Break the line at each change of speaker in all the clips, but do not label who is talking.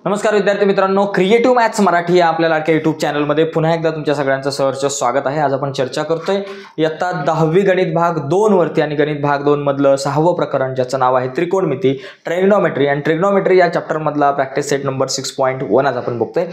नमस्कार विद्यार्थी मित्रांनो, क्रिएटिव्ह मॅथ्स मराठी या आपल्या लाडक्या युट्यूब चॅनलमध्ये पुन्हा एकदा तुमच्या सगळ्यांचं सहर्ष स्वागत आहे। आज आपण चर्चा करतोय इयत्ता 10वी गणित भाग 2 वरती आणि गणित भाग 2 मधलं 6वं प्रकरण ज्याचं नाव आहे त्रिकोणमिती ट्रिग्नोमेट्री आणि ट्रिग्नोमेट्री या चॅप्टर मधला प्रॅक्टिस सेट नंबर 6.1 आज आपण बघतोय।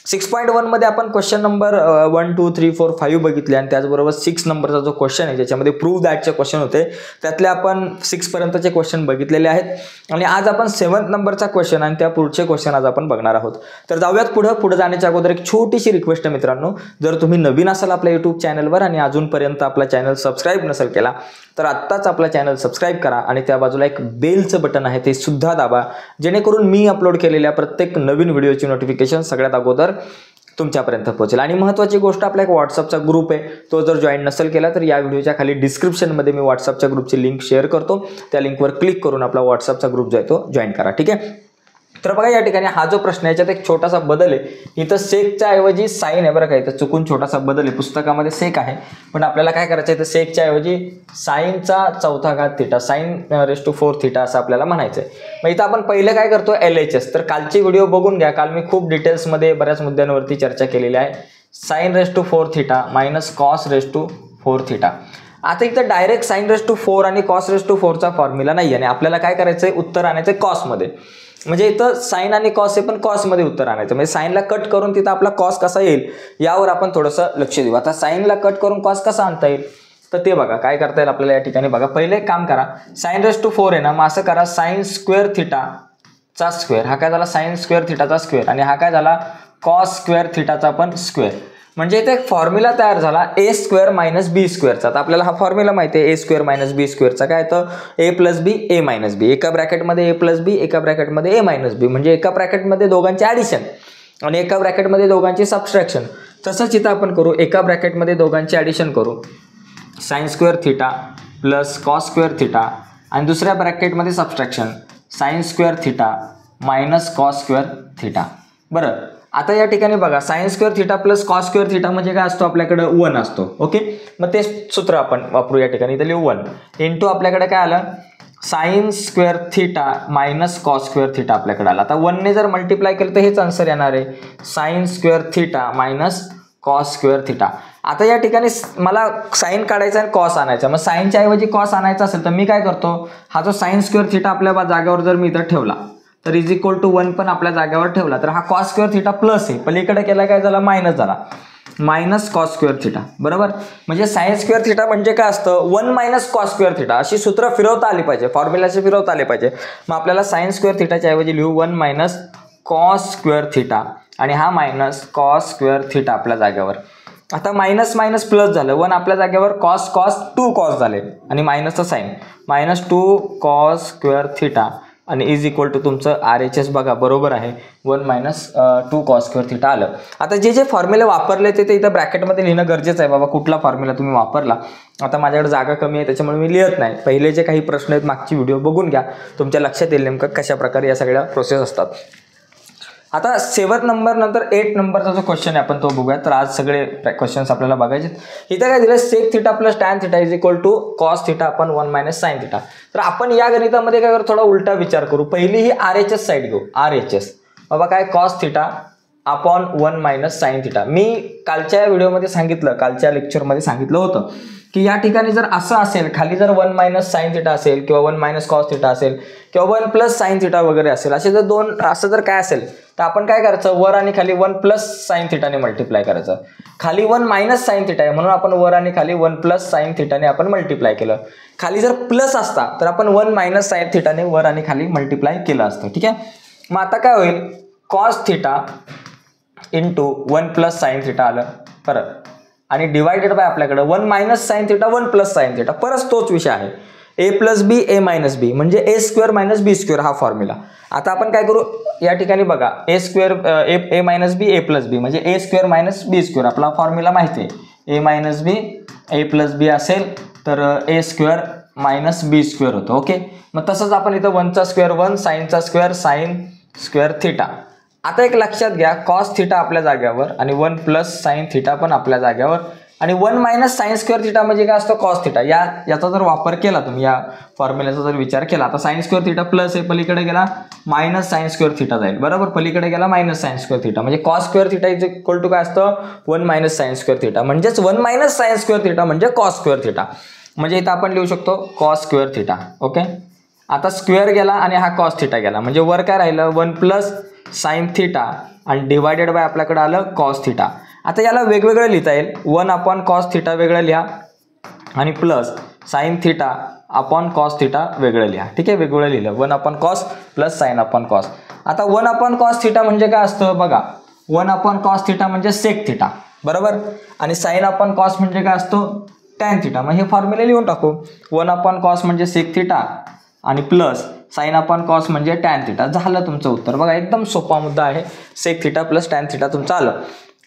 6.1 मध्ये आपण क्वेश्चन नंबर 1 2 3 4 5 बघितले आणि त्याचबरोबर 6 नंबरचा जो क्वेश्चन आहे ज्याच्यामध्ये प्रूव्ह दॅटचे क्वेश्चन होते त्यातले आपण 6 पर्यंतचे क्वेश्चन बघितलेले आहेत आणि आज आपण 7 नंबरचा क्वेश्चन आणि त्या पुढचे क्वेश्चन आज आपण बघणार आहोत। तर जाऊयात पुढे जाण्याच्या अगोदर एक छोटीशी रिक्वेस्ट आहे मित्रांनो, जर तुम्ही नवीन असाल आपल्या YouTube चॅनलवर आणि अजूनपर्यंत आपला चॅनल सबस्क्राइब नसेल केला तर आत्ताच आपला चॅनल सबस्क्राइब करा आणि त्या बाजूला एक बेलचं बटन आहे ते सुद्धा दाबा, जेणेकरून मी अपलोड केलेल्या प्रत्येक नवीन व्हिडिओची नोटिफिकेशन सगळ्यात अगोदर तुमच्यापर्यंत पोहोचेल। आणि महत्त्वाची गोष्ट, आपला एक व्हॉट्सअपचा ग्रुप आहे, तो जर जॉईन नसेल केला तर या व्हिडिओच्या खाली डिस्क्रिप्शनमध्ये मी व्हॉट्सअपच्या ग्रुपची लिंक शेअर करतो, त्या लिंकवर क्लिक करून आपला व्हॉट्सअपचा ग्रुप जो आहे तो जॉईन करा, ठीक आहे। तर बघा या ठिकाणी हा जो प्रश्न आहे याच्यात एक छोटासा बदल आहे, इथं सेकच्या ऐवजी साइन आहे बरं का, इथं चुकून छोटासा बदल आहे, पुस्तकामध्ये सेक आहे पण आपल्याला काय करायचं आहे, इथं सेकच्या ऐवजी साइनचा चौथा घात theta, sine raise to 4 theta असं आपल्याला म्हणायचं आहे। मग इथं आपण पहिलं काय करतो, LHS। तर कालची व्हिडिओ बघून घ्या, काल मी खूप डिटेल्समध्ये बऱ्याच मुद्द्यांवरती चर्चा केलेली आहे। Sine raise to 4 theta minus cos raise to 4 theta. आता इथं डायरेक्ट साइन रेस टू 4 आणि कॉस रेस टू 4चा फॉर्म्युला नाही आणि आपल्याला काय करायचं आहे, उत्तर आणायचं आहे कॉसमध्ये। म्हणजे इथं साइन आणि कॉस आहे पण कॉसमध्ये उत्तर आणायचं, म्हणजे साइनला कट करून तिथं आपला कॉस कसा येईल यावर आपण थोडंसं लक्ष देऊ। आता साइनला कट करून कॉस कसा आणता येईल तर ते बघा काय करता येईल आपल्याला या ठिकाणी। बघा पहिले एक काम करा, साइन रेस टू 4 आहे ना, मग असं करा साइन स्क्वेअर थीटाचा स्क्वेअर, हा काय झाला साइन स्क्वेअर थीटाचा स्क्वेअर आणि हा काय झाला कॉस स्क्वेअर थीटाचा पण स्क्वेअर। म्हणजे इथे एक फॉर्म्युला तयार झाला ए स्क्वेअर मायनस बी स्क्वेअरचा। आता आपल्याला हा फॉर्म्युला माहिती आहे ए स्क्वेअर मायनस बी स्क्वेअरचा, काय तर ए प्लस बी ए मायनस बी, एका ब्रॅकेटमध्ये ए प्लस बी एका ब्रॅकेटमध्ये ए मायनस बी, म्हणजे एका ब्रॅकेटमध्ये दोघांचे ॲडिशन आणि एका ब्रॅकेटमध्ये दोघांची सबस्ट्रॅक्शन। तसंच इथं आपण करू, एका ब्रॅकेटमध्ये दोघांचे ॲडिशन करू, sine square theta plus cos square theta आणि दुसऱ्या ब्रॅकेटमध्ये subtraction sine square theta minus cos square theta. बरं, आता या ठिकाणी बघा sine square theta plus cos square theta म्हणजे काय असतो, आपल्याकडे 1 असतो, ओके। मग ते सूत्र आपण वापरू या ठिकाणी, इथं लिहू 1 इंटू आपल्याकडे काय आलं sign square theta minus cos square theta आपल्याकडे आला। आता 1 ने जर मल्टिप्लाय केलं तर हेच आन्सर येणार आहे, sign square theta minus cos square theta. आता या ठिकाणी मला साइन काढायचा आणि कॉस आणायचा, मग साइनच्या ऐवजी कॉस आणायचा असेल तर मी काय करतो, हा जो साइन स्क्वेअर थीटा आपल्या जागेवर जर मी इथं ठेवला तर इज इक्वल टू 1 पण आपल्या जागेवर ठेवला तर हा कॉस स्क्वेअर थीटा प्लस आहे, पलीकडे केला काय झाला मायनस झाला, मायनस कॉस स्क्वेअर थीटा, बरोबर। म्हणजे साइन स्क्वेअर थीटा म्हणजे काय असतं 1 मायनस कॉस स्क्वेअर थीटा, अशी सूत्र फिरवता आली पाहिजे, फॉर्म्युलाचे फिरवता आले पाहिजे। मग आपल्याला साइन स्क्वेअर थीटाच्या ऐवजी लिहू 1 मायनस कॉस स्क्वेअर थीटा आणि हा मायनस कॉस स्क्वेअर थीटा आपल्या जागेवर। आता मायनस मायनस प्लस झालं, 1 आपल्या जागेवर कॉस कॉस 2 कॉस झाले आणि मायनसचं sine minus 2 cos square theta आणि इज इक्वल टू तुमचं RHS बघा बरोबर आहे 1 मायनस 2 कॉस स्क्वेअर थीटा आलं। आता जे जे फॉर्म्युले वापरले ते इथं ब्रॅकेटमध्ये लिहिणं गरजेचं आहे बाबा, कुठला फॉर्म्युला तुम्ही वापरला। आता माझ्याकडे जागा कमी आहे त्याच्यामुळे मी लिहित नाही, पहिले जे काही प्रश्न आहेत मागची व्हिडिओ बघून घ्या, तुमच्या लक्षात येईल नेमकं कशा प्रकारे या सगळ्या प्रोसेस असतात। आता 7 नंबर नंतर 8 नंबरचा जो क्वेश्चन आहे आपण तो बघूया। तर आज सगळे क्वेश्चन्स आपल्याला बघायचे। इथं काय दिलं, sec theta plus tan theta is equal to cos theta upon 1 minus sine theta. तर आपण या गणितामध्ये काय करू, थोडा उलटा विचार करू, पहिली ही RHS साईड घेऊ, RHS बाबा काय cos theta upon 1 minus sine theta. मी कालच्या व्हिडिओमध्ये सांगितलं, कालच्या लेक्चरमध्ये सांगितलं होतं की या ठिकाणी जर असं असेल, खाली जर 1 मायनस साइन थीटा असेल किंवा 1 मायनस कॉस थीटा असेल किंवा 1 प्लस साइन थीटा वगैरे असेल, असे जर दोन असं जर काय असेल तर आपण काय करायचं, वर आणि खाली 1 प्लस साइन थीटाने मल्टिप्लाय करायचं। खाली 1 मायनस साइन थीटा आहे म्हणून आपण वर आणि खाली 1 प्लस साइन थीटाने आपण मल्टिप्लाय केलं। खाली जर प्लस असता तर आपण 1 मायनस साइन थीटाने वर आणि खाली मल्टिप्लाय केलं असतं, ठीक आहे। मग आता काय होईल, cos theta into 1 plus sine theta आलं परत आणि डिवायडेड बाय आपल्याकडे 1 minus sine theta 1 plus sine theta, परत तोच विषय आहे ए प्लस बी ए मायनस बी म्हणजे ए स्क्वेअर मायनस बी स्क्वेअर हा फॉर्म्युला। आता आपण काय करू, या ठिकाणी बघा ए स्क्वेअर ए मायनस बी ए प्लस बी म्हणजे ए स्क्वेअर मायनस बी स्क्वेअर, आपला फॉर्म्युला माहिती आहे, ए मायनस बी ए प्लस बी असेल तर a square minus b square होतं, ओके। मग तसंच आपण इथं 1चा स्क्वेअर 1, साइनचा स्क्वेअर साइन स्क्वेअर थीटा। आता एक लक्षात घ्या, कॉस थीटा आपल्या जागेवर आणि 1 प्लस साइन थीटा पण आपल्या जागेवर आणि 1 मायनस साइन स्क्वेअर थिटा म्हणजे काय असतो कॉस थिटा. याचा जर वापर केला तुम्ही, या फॉर्म्युल्याचा जर विचार केला, आता साइन स्क्वेअर थिटा प्लस आहे, पलीकडे गेला मायनस साइन स्क्वेअर थिटा जाईल, बरोबर. पलीकडे गेला मायनस साइन स्क्वेअर थिटा, म्हणजे cos square theta is equal to काय असतं 1 मायनस साइन स्क्वेअर थिटा, म्हणजेच 1 मायनस साइन स्क्वेअर थिटा म्हणजे कॉस स्क्वेअर थिटा. म्हणजे इथं आपण लिहू शकतो कॉस स्क्वेअर थिटा. ओके, आता स्क्वेअर गेला आणि हा कॉस थिटा गेला, म्हणजे वर काय राहिलं 1 प्लस साइन थिटा आणि डिवायडेड बाय आपल्याकडे आलं कॉस थिटा. आता याला वेगवेगळं लिहिता येईल, 1 अपॉन कॉस थिटा वेगळं लिहा आणि plus sign theta upon cos theta वेगळं लिहा. ठीक आहे, वेगवेगळं लिहिलं 1 upon cos plus sine upon cos. आता 1 अपॉन कॉस थिटा म्हणजे काय असतं बघा, 1 अपॉन कॉस थिटा म्हणजे सेक थिटा, बरोबर. आणि साइन अपॉन कॉस म्हणजे काय असतो टॅन थिटा. मग हे फॉर्म्युला लिहून टाकू, 1 अपॉन कॉस म्हणजे सेक थिटा आणि प्लस साइन अपॉन कॉस म्हणजे टॅन थिटा. झालं तुमचं उत्तर. बघा एकदम सोपा मुद्दा आहे, sec theta plus tan theta तुमचं आलं.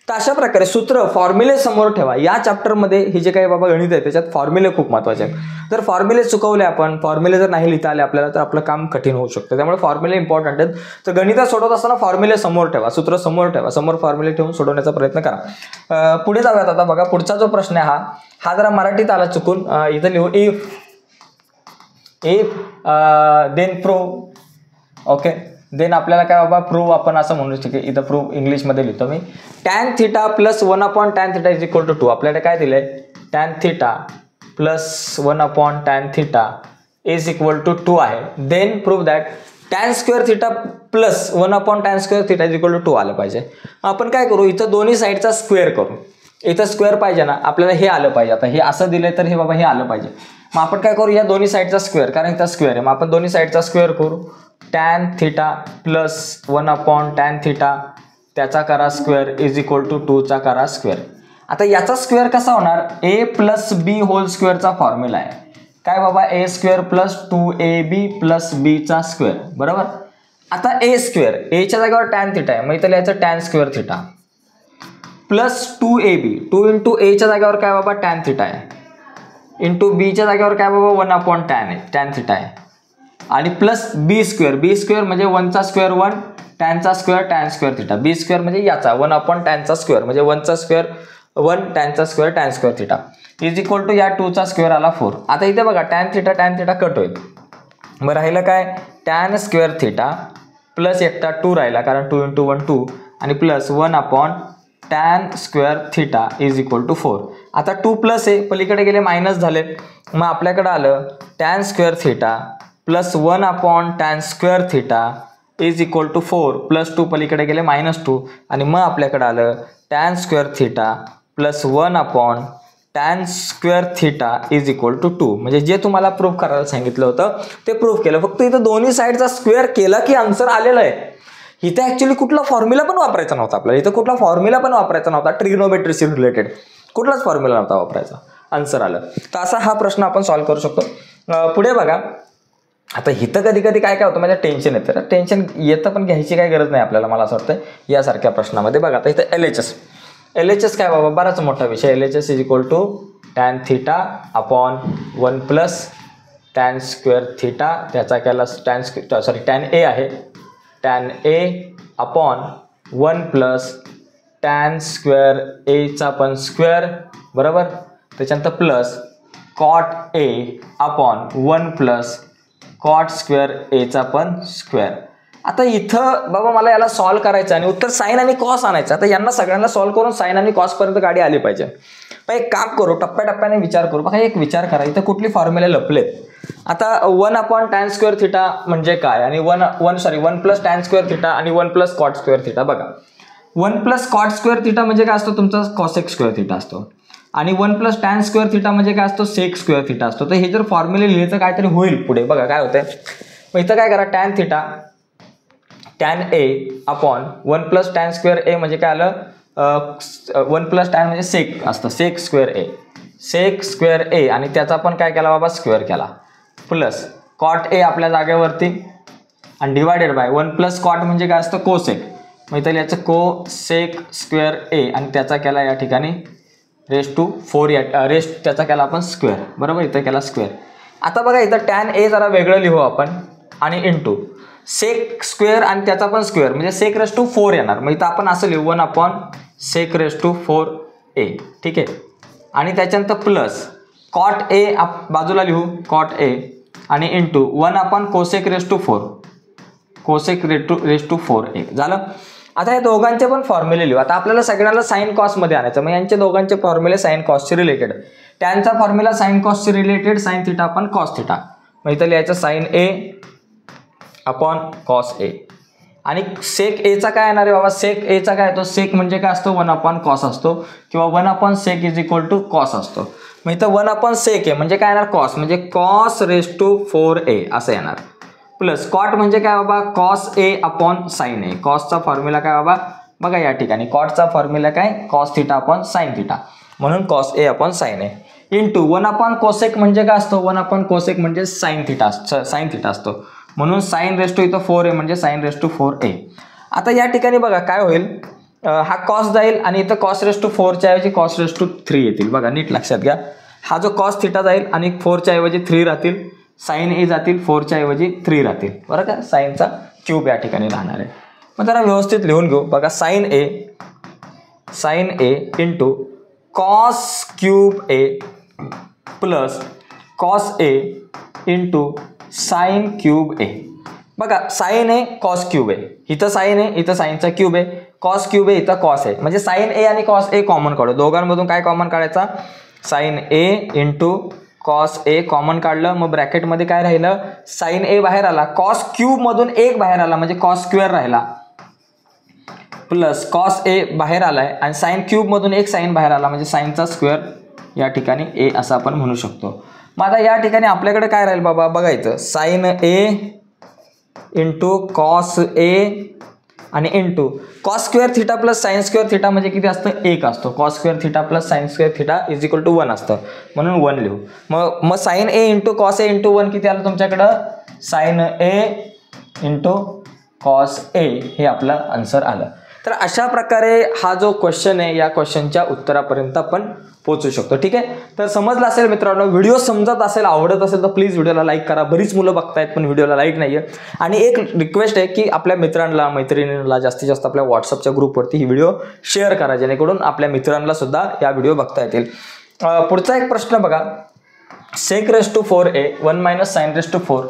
तर अशा प्रकारे सूत्र फॉर्म्युले समोर ठेवा. या चॅप्टरमध्ये हे जे काही बाबा गणित आहे त्याच्यात फॉर्म्युले खूप महत्त्वाचे आहेत. जर फॉर्म्युले चुकवले आपण, फॉर्म्युले जर नाही लिहिता आले आपल्याला, तर आपलं काम कठीण होऊ शकतं. त्यामुळे फॉर्म्युले इम्पॉर्टंट आहेत. तर गणितात सोडवत असताना फॉर्म्युले समोर ठेवा, सूत्र समोर ठेवा, समोर फॉर्म्युले ठेवून सोडवण्याचा प्रयत्न करा. पुढे जाऊयात आता. बघा पुढचा जो प्रश्न आहे हा जरा मराठीत आला चुकून. इथं लिहू if then prove. Okay, then आपल्याला काय बाबा प्रूव्ह आपण असं म्हणू शकतो. इथं प्रूव्ह इंग्लिशमध्ये लिहितो मी. Tan theta plus 1 upon tan theta is equal to 2. आपल्याला काय दिलंय, tan theta plus 1 upon tan theta is equal to 2 आहे. Then prove that tan square theta plus 1 upon tan square theta is equal to 2 आलं पाहिजे. आपण काय करू, इथं दोन्ही साईडचा स्क्वेअर करू. इथं स्क्वेअर पाहिजे ना, आपल्याला हे आलं पाहिजे. आता हे असं दिलंय तर हे बाबा हे आलं पाहिजे. मग आपण काय करू, या दोन्ही साईडचा स्क्वेअर, कारण इथं स्क्वेअर आहे, मग आपण दोन्ही साईडचा स्क्वेअर करू. Tan theta plus 1 upon tan theta त्याचा करा स्क्वेअर इज इक्वल टू 2चा करा स्क्वेअर. आता याचा स्क्वेअर कसा होणार, ए प्लस बी होल स्क्वेअरचा फॉर्म्युला आहे. काय बाबा, A square plus 2ab plus बीचा स्क्वेअर, बरोबर. आता ए स्क्वेअर, एच्या जागेवर टॅन थिटा आहे, मग इथं लिहायचं tan square theta plus 2ab, 2 into एच्या जागेवर काय बाबा टॅन थिटा आहे, इंटू बीच्या जागेवर काय बाबा 1 अपॉन टॅन आहे, टॅन थिटा आहे, आणि plus b square. B square म्हणजे 1चा स्क्वेअर 1, टॅनचा square tan square theta. B square म्हणजे याचा 1 अपॉन टॅनचा स्क्वेअर म्हणजे 1चा स्क्वेअर 1, टॅनचा square tan square theta is equal to या 2चा स्क्वेअर आला 4. आता इथे बघा टॅन थिटा कट होईल. मग राहिलं काय, टॅन स्क्वेअर थिटा प्लस एकटा 2 राहिला, कारण 2 इंटू 1 2, आणि plus 1 upon tan square theta is equal to 4. आता 2 प्लस आहे, पलीकडे गेले मायनस झाले, मग आपल्याकडे आलं tan square theta plus 1 upon tan square theta is equal to 4 plus 2 पलीकडे गेले -2, आणि मग आपल्याकडे आलं tan square theta plus 1 upon tan square theta is equal to 2. म्हणजे जे तुम्हाला प्रूव्ह करायला सांगितलं होतं ते प्रूव्ह केलं. फक्त इथं दोन्ही साईडचा स्क्वेअर केला की आन्सर आलेलं आहे. इथे ॲक्च्युली कुठला फॉर्म्युला पण वापरायचा नव्हता आपल्याला. इथं कुठला फॉर्म्युला पण वापरायचा नव्हता. ट्रिग्नोमेट्रीशी रिलेटेड कुठलाच फॉर्म्युला नव्हता वापरायचा, आन्सर आलं. तर असा हा प्रश्न आपण सॉल्व्ह करू शकतो. पुढे बघा, आता इथं कधी कधी काय होतं म्हणजे टेन्शन येतं. टेन्शन येतं पण घ्यायची काही गरज नाही आपल्याला, मला असं वाटतं यासारख्या प्रश्नामध्ये. बघा आता इथं LHS काय बाबा, बराच मोठा विषय. LHS is equal to tan theta upon 1 plus tan square theta त्याचा केला टॅन ए आहे, tan A upon 1 plus tan square एचा पण स्क्वेअर, बरोबर. त्याच्यानंतर plus cot A upon 1 plus cot square एचा पण स्क्वेअर. आता इथं बाबा मला याला सॉल्व्ह करायचं आणि उत्तर साइन आणि कॉस आणायचं. आता यांना सगळ्यांना सॉल्व्ह करून साइन आणि कॉसपर्यंत गाडी आली पाहिजे. पण एक काम करू, टप्प्याटप्प्याने विचार करू. बघा एक विचार करा, इथं कुठली फॉर्म्युले लपलेत. आता 1 अपॉन टॅन स्क्वेअर थिटा म्हणजे काय, आणि 1 प्लस टॅन स्क्वेअर थिटा आणि 1 प्लस कॉट स्क्वेअर थिटा. बघा 1 प्लस कॉट स्क्वेअर थिटा म्हणजे काय असतो, तुमचा कॉसेक स्क्वेअर थिटा असतो, आणि 1 प्लस टॅन स्क्वेअर थिटा म्हणजे काय असतो, सेक स्क्वेअर थिटा असतो. तर हे जर फॉर्म्युले लिहिले तर काहीतरी होईल पुढे. बघा काय होतंय, मग इथं काय करा, tan theta tan A upon 1 plus tan square ए म्हणजे काय आलं, 1 प्लस टॅन म्हणजे सेक असतं, सेक स्क्वेअर ए, आणि त्याचा पण काय केला बाबा स्क्वेअर केला, प्लस कॉट ए आपल्या जागेवरती, आणि डिवायडेड बाय 1 प्लस कॉट म्हणजे काय असतं कोसेक. मग इथं याचं कोसेक स्क्वेअर ए, आणि त्याचा केला या ठिकाणी रेस्ट टू 4 रेस्ट त्याचा केला आपण स्क्वेअर, बरोबर. इथं केला स्क्वेअर. आता बघा इथं टॅन ए जरा वेगळं लिहू आपण, आणि इंटू सेक स्क्वेअर आणि त्याचा पण स्क्वेअर म्हणजे सेक रेस्ट टू 4 येणार. मग इथं आपण असं लिहू 1 अपॉन सेक रेस्ट टू 4 ए. ठीक आहे. आणि त्याच्यानंतर प्लस कॉट ए बाजूला लिहू कॉट ए आणि into 1 cosec raise to 4 cosec raise to 4a झालं. आता या दोघांचे पण फॉर्म्युले लिहू. आता आपल्याला सगळ्यांना साइन कॉसमध्ये आणायचं, मग यांचे दोघांचे फॉर्म्युले साइन कॉसचे रिलेटेड. त्यांचा फॉर्म्युला साइन कॉसचे related sine theta upon cos theta. मग इथं लिहायचं साइन ए अपॉन कॉस ए आणि सेक एचा काय येणार आहे बाबा, सेक एचा काय येतो, सेक म्हणजे काय असतो 1 कॉस असतो किंवा 1 सेक इज इक्वल टू कॉस असतो. मग इथं 1 सेक आहे म्हणजे काय येणार कॉस, म्हणजे कॉस रेस टू 4a असं येणार. प्लस कॉट म्हणजे काय बाबा, cos A upon sine A. कॉसचा formula काय बाबा बघा या ठिकाणी, कॉटचा फॉर्म्युला काय cos theta upon sine theta, म्हणून cos A upon sine A into 1 cosec म्हणजे काय असतो, 1 कोसेक म्हणजे साइन थिटा असतो, म्हणून साइन रेस टू इथं 4a म्हणजे साइन रेस टू 4a. आता या ठिकाणी बघा काय होईल, हा कॉस जाईल आणि इथं कॉस रेस टू 4च्या ऐवजी कॉस रेस टू 3 येतील. बघा नीट लक्षात घ्या, हा जो कॉस थिटा जाईल आणि 4च्या ऐवजी 3 राहतील, साइन ए जातील 4च्या ऐवजी 3 राहतील. बरं का, साइनचा क्यूब या ठिकाणी राहणार आहे. मग जरा व्यवस्थित लिहून घेऊ. बघा sign A into cos cube A plus cos A into sine cube ए. बघा साइन ए कॉस क्यूब ए, इथं साइन ए इथं साइनचा क्यूब आहे, कॉस क्यूब ए इथं कॉस आहे, म्हणजे साइन ए आणि कॉस ए कॉमन काढू. दोघांमधून काय कॉमन काढायचा, sign A into cos A common काढलं, मग ब्रॅकेटमध्ये काय राहिलं, साइन ए बाहेर आला, कॉस क्यूब मधून एक बाहेर आला म्हणजे कॉस स्क्वेअर राहिला, प्लस कॉस ए बाहेर आलाय आणि साइन क्यूब मधून एक साइन बाहेर आला म्हणजे साइनचा स्क्वेअर या ठिकाणी ए असं आपण म्हणू शकतो. मग आता या ठिकाणी आपल्याकडे काय राहील बाबा बघायचं, साइन ए इंटू कॉस ए आणि into cos square theta plus sine square theta म्हणजे किती असतं, 1 असतो. Cos square theta plus sine square theta is equal to 1 असतं, म्हणून 1 लिहू. मग sine A into cos A into 1 किती आलं तुमच्याकडं, sine A into cos A हे आपलं आन्सर आलं. तर अशा प्रकारे हा जो क्वेश्चन आहे या क्वेश्चनच्या उत्तरापर्यंत आपण पोहोचू शकतो. ठीक आहे, तर समजलं असेल मित्रांनो, व्हिडिओ समजत असेल आवडत असेल तर प्लीज व्हिडिओला लाईक करा. बरीच मुलं बघतायत पण व्हिडिओला लाईक नाही आहे. आणि एक रिक्वेस्ट आहे की आपल्या मित्रांना मैत्रिणींना जास्तीत जास्त आपल्या व्हॉट्सअपच्या ग्रुपवरती ही व्हिडिओ शेअर करा, जेणेकरून आपल्या मित्रांना सुद्धा या व्हिडिओ बघता येतील. पुढचा एक प्रश्न बघा, sec raise to 4a 1 sine raise to 4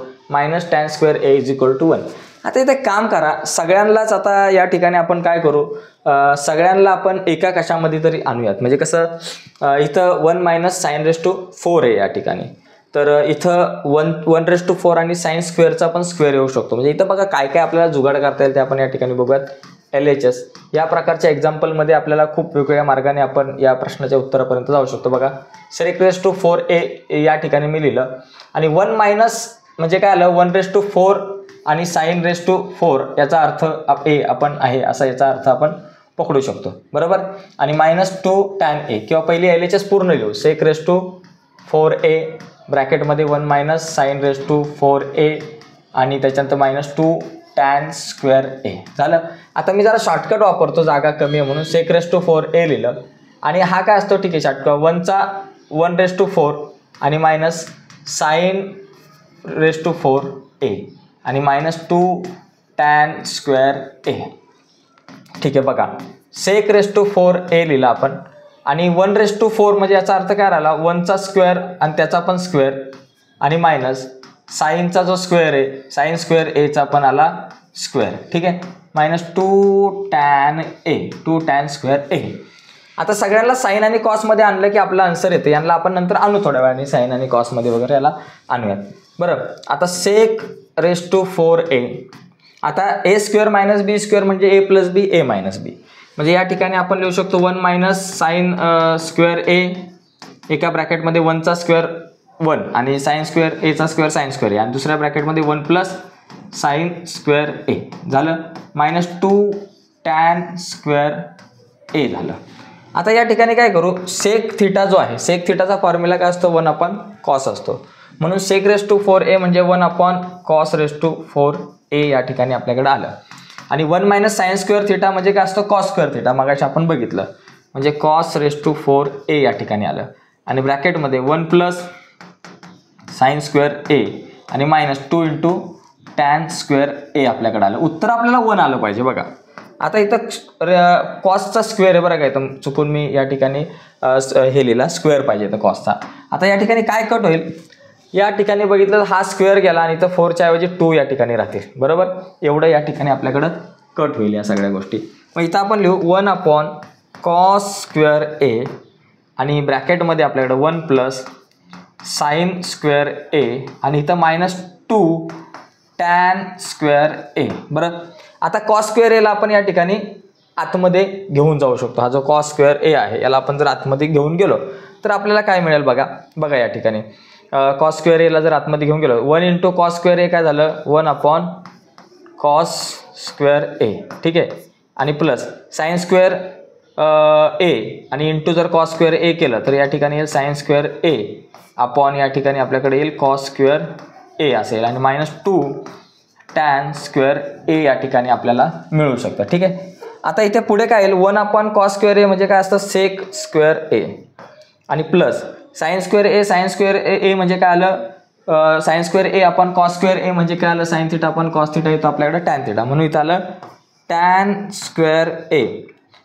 tan square a is equal to 1. आता इथे काम करा, सगळ्यांनाच आता या ठिकाणी आपण काय करू, सगळ्यांना आपण एका कशामध्ये तरी आणूयात. म्हणजे कसं इथं 1 साइन रेस टू 4 आहे या ठिकाणी, तर इथं 1 रेस टू 4 आणि साइन स्क्वेअरचा पण स्क्वेअर येऊ शकतो. म्हणजे इथं बघा काय काय आपल्याला जुगाड करता येईल ते आपण या ठिकाणी बघूयात. LHS या प्रकारच्या एक्झाम्पलमध्ये आपल्याला खूप वेगवेगळ्या मार्गाने आपण या प्रश्नाच्या उत्तरापर्यंत जाऊ शकतो. बघा सेक रेस टू 4a या ठिकाणी मी लिहिलं आणि 1 म्हणजे काय आलं, 1 रेस टू 4 आणि साइन रेस टू 4 याचा अर्थ ए आपण आहे असा याचा अर्थ आपण पकडू शकतो. बरोबर, आणि -2 tan a किंवा पहिली LHS पूर्ण लिहू, सेक रेस टू 4a ब्रॅकेटमध्ये 1 साइन रेस टू 4a आणि त्याच्यानंतर -2 tan स्क्वेअर a झालं. आता मी जरा शॉर्टकट वापरतो, जागा कमी आहे म्हणून सेक रेस टू 4a लिहिलं आणि हा काय असतो ठीक आहे शॉर्टकट 1 रेस टू 4 आणि minus sign raise to 4a आणि -2 tan स्क्वेअर a. ठीक आहे, बघा सेक रेस टू 4a लिहिला आपण आणि 1 रेस टू 4 म्हणजे याचा अर्थ काय राहिला, 1चा स्क्वेअर आणि त्याचा पण स्क्वेअर आणि मायनस साइनचा जो स्क्वेअर आहे साइन स्क्वेअर एचा पण आला स्क्वेअर. ठीक आहे, -2 tan स्क्वेअर a. आता सगळ्यांना साइन आणि कॉसमध्ये आणलं की आपला आन्सर येते. यांना आपण नंतर आणू थोड्या वेळाने साइन आणि कॉसमध्ये वगैरे याला आणूयात. बरं, आता सेक रेस टू 4a, आता a square minus b square म्हणजे a plus b a minus b. म्हणजे या ठिकाणी आपण लिहू शकतो 1 साइन स्क्वेअर a एका ब्रॅकेटमध्ये 1चा स्क्वेअर 1 आणि साइन स्क्वेअर एचा स्क्वेअर साइन स्क्वेअर a आणि दुसऱ्या ब्रॅकेटमध्ये 1 प्लस साइन स्क्वेअर a झालं, -2 tan स्क्वेअर a झालं. आता या ठिकाणी काय करू, सेक थिटा जो आहे सेक थिटाचा फॉर्म्युला काय असतो, 1 कॉस असतो, म्हणून सेक रेस टू 4a म्हणजे 1 कॉस रेस टू 4a या ठिकाणी आपल्याकडे आलं. आणि 1 साइन स्क्वेअर थिटा म्हणजे काय असतं, कॉस स्क्वेअर थिटा मगाशी आपण बघितलं, म्हणजे कॉस रेस टू 4a या ठिकाणी आलं आणि ब्रॅकेटमध्ये 1 प्लस साइन स्क्वेअर a आणि -2 tan स्क्वेअर a आपल्याकडे आलं. उत्तर आपल्याला 1 आलं पाहिजे. बघा आता इथं कॉसचा स्क्वेअर आहे बरं काय, तर चुकून मी या ठिकाणी हे लिहिला स्क्वेअर पाहिजे तर कॉसचा. आता या ठिकाणी काय कट होईल, या ठिकाणी बघितलं हा स्क्वेअर गेला आणि इथं 4च्या ऐवजी 2 या ठिकाणी राहतील बरोबर. एवढं या ठिकाणी आपल्याकडं कट होईल या सगळ्या गोष्टी. मग इथं आपण लिहू 1/cos स्क्वेअर ए आणि ब्रॅकेटमध्ये आपल्याकडं 1 + sin स्क्वेअर ए आणि इथं -2 tan स्क्वेअर ए. बरं, आता कॉस स्क्वेअर एला आपण या ठिकाणी आतमध्ये घेऊन जाऊ शकतो. हा जो कॉस स्क्वेअर ए आहे याला आपण जर आतमध्ये घेऊन गेलो तर आपल्याला काय मिळेल बघा या ठिकाणी कॉस स्क्वेअर एला जर आतमध्ये घेऊन गेलो 1 × cos स्क्वेअर ए काय झालं 1/cos स्क्वेअर ए. ठीक आहे, आणि प्लस साइन स्क्वेअर ए आणि इंटू जर कॉस स्क्वेअर ए केलं तर या ठिकाणी येईल साइन स्क्वेअर ए अपॉन या ठिकाणी आपल्याकडे येईल कॉस स्क्वेअर ए असेल आणि -2 tan स्क्वेअर ए या ठिकाणी आपल्याला मिळू शकतं. ठीक आहे, आता इथे पुढे काय येईल 1/cos स्क्वेअर ए म्हणजे काय असतं सेक स्क्वेअर ए आणि प्लस साइन स्क्वेअर ए म्हणजे काय आलं साइन स्क्वेअर ए अपॉन कॉस स्क्वेअर ए म्हणजे काय आलं sign theta upon cos theta, येतो आपल्याकडे टॅन थिटा, म्हणून इथं आलं टॅन स्क्वेअर ए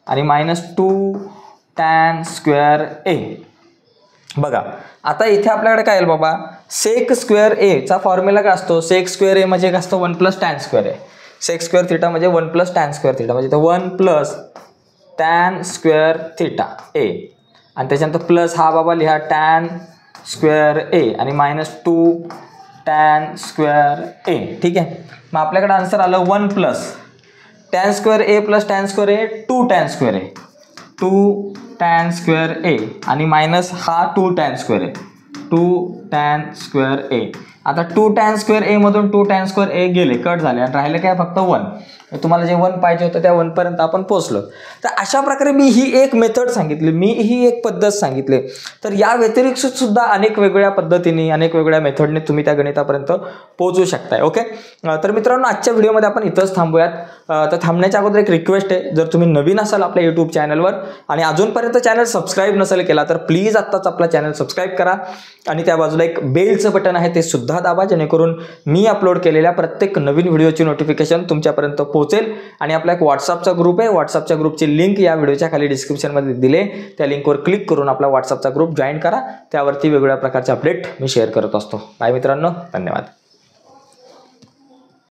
आणि -2 tan स्क्वेअर ए. बघा आता इथे आपल्याकडे काय येईल बाबा सेक स्क्वेअर ए चा फॉर्म्युला काय असतो, सेक स्क्वेअर ए म्हणजे काय असतो 1 + tan स्क्वेअर ए, सेक स्क्वेअर थिटा म्हणजे 1 + tan स्क्वेअर थिटा म्हणजे 1 + tan स्क्वेअर थिटा ए आणि त्याच्यानंतर प्लस हा बाबा लिहा tan स्क्वेअर ए आणि -2 tan स्क्वेअर ए. ठीक आहे, मग आपल्याकडे आन्सर आलं 1 + tan स्क्वेअर ए + tan स्क्वेअर ए 2 tan स्क्वेअर ए, 2 tan स्क्वेअर ए आणि मायनस हा 2 tan स्क्वेअर ए, 2 tan स्क्वेअर ए. आता 2 tan स्क्वेअर ए मधून 2 tan स्क्वेअर ए गेले, कट झाले आणि राहिले काय फक्त 1. तुम्हाला जे 1 पाहिजे होतं त्या 1 पर्यंत आपण पोहोचलो. तर अशा प्रकारे मी ही एक मेथड सांगितली, मी ही एक पद्धत सांगितली. तर या व्यतिरिक्त सुद्धा अनेक वेगवेगळ्या पद्धतीने अनेक वेगवेगळ्या मेथडने तुम्ही त्या गणितापर्यंत पोहोचू शकताय. ओके, तर मित्रांनो आजच्या व्हिडिओमध्ये आपण इथंच थांबूयात. तर थांबण्याच्या अगोदर एक रिक्वेस्ट आहे, जर तुम्ही नवीन असाल आपल्या यूट्यूब चॅनलवर आणि अजूनपर्यंत चॅनल सबस्क्राईब नसेल केला तर प्लीज आत्ताच आपला चॅनल सबस्क्राईब करा आणि त्या बाजूला एक बेलचं बटन आहे ते सुद्धा दाबा, जेणेकरून मी अपलोड केलेल्या प्रत्येक नवीन व्हिडिओची नोटिफिकेशन तुमच्यापर्यंत पोहोचेल. आणि आपला एक व्हॉट्सअपचा ग्रुप आहे, व्हॉट्सअपच्या ग्रुपची लिंक या व्हिडिओच्या खाली डिस्क्रिप्शनमध्ये दिले, त्या लिंकवर क्लिक करून आपला व्हॉट्सअपचा ग्रुप जॉईन करा. त्यावरती वेगवेगळ्या प्रकारचे अपडेट मी शेअर करत असतो. बाय मित्रांनो, धन्यवाद.